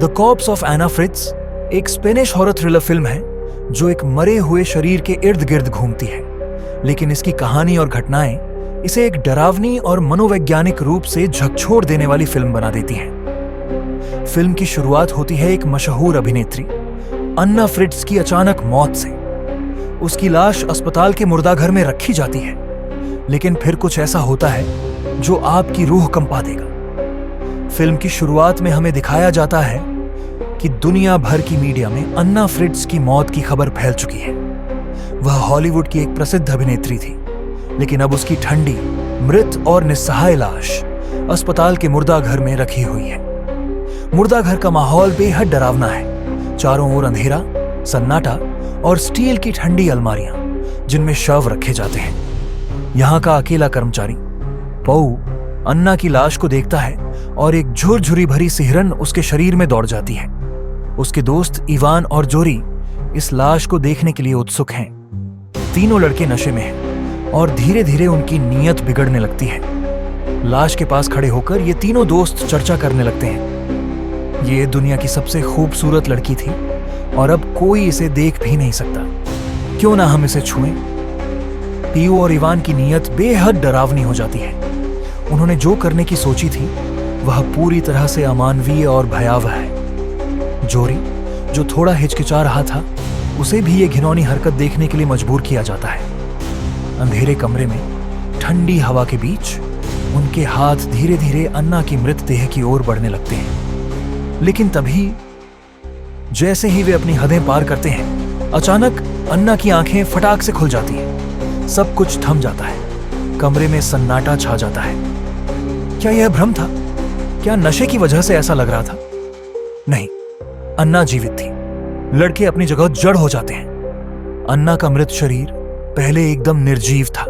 The corpse of Anna Fritz एक Spanish horror thriller film है जो एक मरे हुए शरीर के इर्द गिर्द घूमती है, लेकिन इसकी कहानी और घटनाएं इसे एक डरावनी और मनोवैज्ञानिक रूप से झकझोर देने वाली फिल्म बना देती हैं। फिल्म की शुरुआत होती है एक मशहूर अभिनेत्री अन्ना फ्रिट्ज की अचानक मौत से। उसकी लाश अस्पताल के मुर्दाघर में रखी जाती है, लेकिन फिर कुछ ऐसा होता है जो आपकी रूह कंपा देगा। फिल्म की शुरुआत में हमें दिखाया जाता है कि दुनिया भर की मीडिया में अन्ना फ्रिट्ज की मौत की खबर फैल चुकी है। वह हॉलीवुड की एक प्रसिद्ध अभिनेत्री थी, लेकिन अब उसकी ठंडी, मृत और निस्सहाय लाश अस्पताल के मुर्दाघर में रखी हुई है। मुर्दाघर का माहौल बेहद डरावना है। चारों ओर अंधेरा, सन्नाटा और स्टील की ठंडी अलमारियां जिनमें शव रखे जाते हैं। यहां का अकेला कर्मचारी पऊ अन्ना की लाश को देखता है और एक झुरझुरी भरी सिहरन उसके शरीर में दौड़ जाती है। उसके दोस्त इवान और जोरी इस लाश को देखने के लिए उत्सुक हैं। तीनों लड़के नशे में हैं और धीरे धीरे उनकी नीयत बिगड़ने लगती है। लाश के पास खड़े होकर ये तीनों दोस्त चर्चा करने लगते हैं। ये दुनिया की सबसे खूबसूरत लड़की थी और अब कोई इसे देख भी नहीं सकता। क्यों ना हम इसे छुएं? पीयू और इवान की नीयत बेहद डरावनी हो जाती है। उन्होंने जो करने की सोची थी वह पूरी तरह से अमानवीय और भयावह है। जोरी, जो थोड़ा हिचकिचा रहा था, उसे भी ये घिनौनी हरकत देखने के लिए मजबूर किया जाता है। अंधेरे कमरे में ठंडी हवा के बीच उनके हाथ धीरे धीरे अन्ना की मृतदेह की ओर बढ़ने लगते हैं। लेकिन तभी जैसे ही वे अपनी हदें पार करते हैं, अचानक अन्ना की आंखें फटाक से खुल जाती हैं। सब कुछ थम जाता है। कमरे में सन्नाटा छा जाता है। क्या यह भ्रम था? क्या नशे की वजह से ऐसा लग रहा था? नहीं, अन्ना जीवित थी। लड़के अपनी जगह जड़ हो जाते हैं। अन्ना का मृत शरीर पहले एकदम निर्जीव था,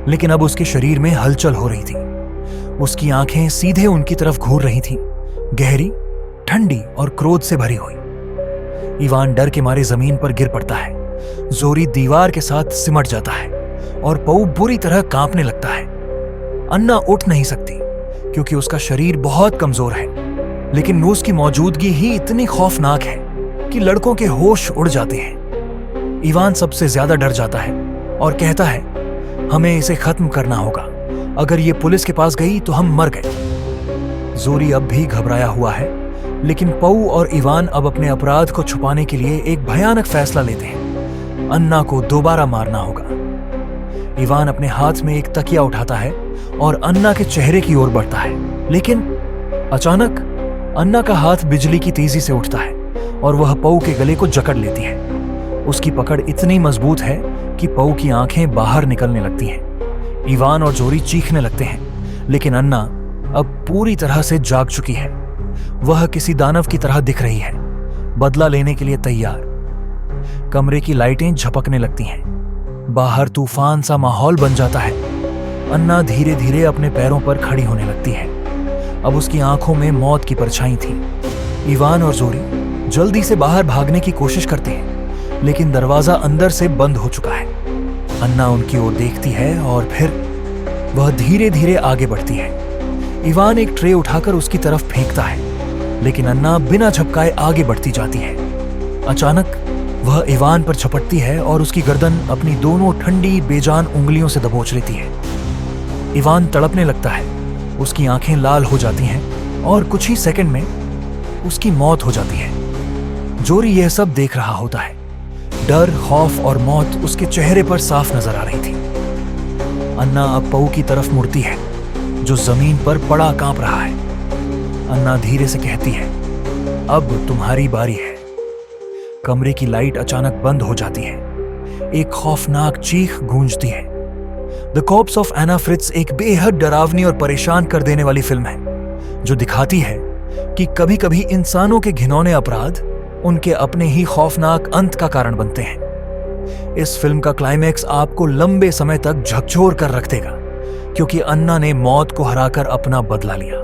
लेकिन अब उसके शरीर में हलचल हो रही थी। उसकी आंखें सीधे उनकी तरफ घूर रही थीं, गहरी, ठंडी और क्रोध से भरी हुई। इवान डर के मारे जमीन पर गिर पड़ता है। जोरी दीवार के साथ सिमट जाता है और पऊ बुरी तरह कांपने लगता है। अन्ना उठ नहीं सकती क्योंकि उसका शरीर बहुत कमजोर है, लेकिन उसकी मौजूदगी ही इतनी खौफनाक है कि लड़कों के होश उड़ जाते हैं। इवान सबसे ज्यादा डर जाता है और कहता है, हमें इसे खत्म करना होगा। अगर ये पुलिस के पास गई तो हम मर गए। जोरी अब भी घबराया हुआ है, लेकिन पऊ और इवान अब अपने अपराध को छुपाने के लिए एक भयानक फैसला लेते हैं। अन्ना को दोबारा मारना होगा। इवान अपने हाथ में एक तकिया उठाता है और अन्ना के चेहरे की ओर बढ़ता है, लेकिन अचानक अन्ना का हाथ बिजली की तेजी से उठता है और वह पऊ के गले को जकड़ लेती है। उसकी पकड़ इतनी मजबूत है कि पऊ की आंखें बाहर निकलने लगती हैं। इवान और जोरी चीखने लगते हैं, लेकिन अन्ना अब पूरी तरह से जाग चुकी है। वह किसी दानव की तरह दिख रही है, बदला लेने के लिए तैयार। कमरे की लाइटें झपकने लगती हैं। बाहर तूफान सा माहौल बन जाता है। अन्ना धीरे धीरे अपने पैरों पर खड़ी होने लगती है। अब उसकी आंखों में मौत की परछाई थी। इवान और जोरी जल्दी से बाहर भागने की कोशिश करते हैं, लेकिन दरवाजा अंदर से बंद हो चुका है। अन्ना उनकी ओर देखती है और फिर वह धीरे धीरे आगे बढ़ती है। इवान एक ट्रे उठाकर उसकी तरफ फेंकता है, लेकिन अन्ना बिना झपकाए आगे बढ़ती जाती है। अचानक वह इवान पर झपटती है और उसकी गर्दन अपनी दोनों ठंडी बेजान उंगलियों से दबोच लेती है। इवान तड़पने लगता है। उसकी आंखें लाल हो जाती हैं और कुछ ही सेकंड में उसकी मौत हो जाती है। जोरी यह सब देख रहा होता है। डर, खौफ और मौत उसके चेहरे पर साफ नजर आ रही थी। अन्ना अब पऊ की तरफ मुड़ती है, जो जमीन पर पड़ा कांप रहा है। अन्ना धीरे से कहती है, अब तुम्हारी बारी है। कमरे की लाइट अचानक बंद हो जाती है। एक खौफनाक चीख गूंजती है। The corpse of Anna Fritz एक बेहद डरावनी और परेशान कर देने वाली फिल्म है, जो दिखाती है कि कभी कभी इंसानों के घिनौने अपराध उनके अपने ही खौफनाक अंत का कारण बनते हैं। इस फिल्म का क्लाइमैक्स आपको लंबे समय तक झकझोर कर रख देगा, क्योंकि अन्ना ने मौत को हराकर अपना बदला लिया।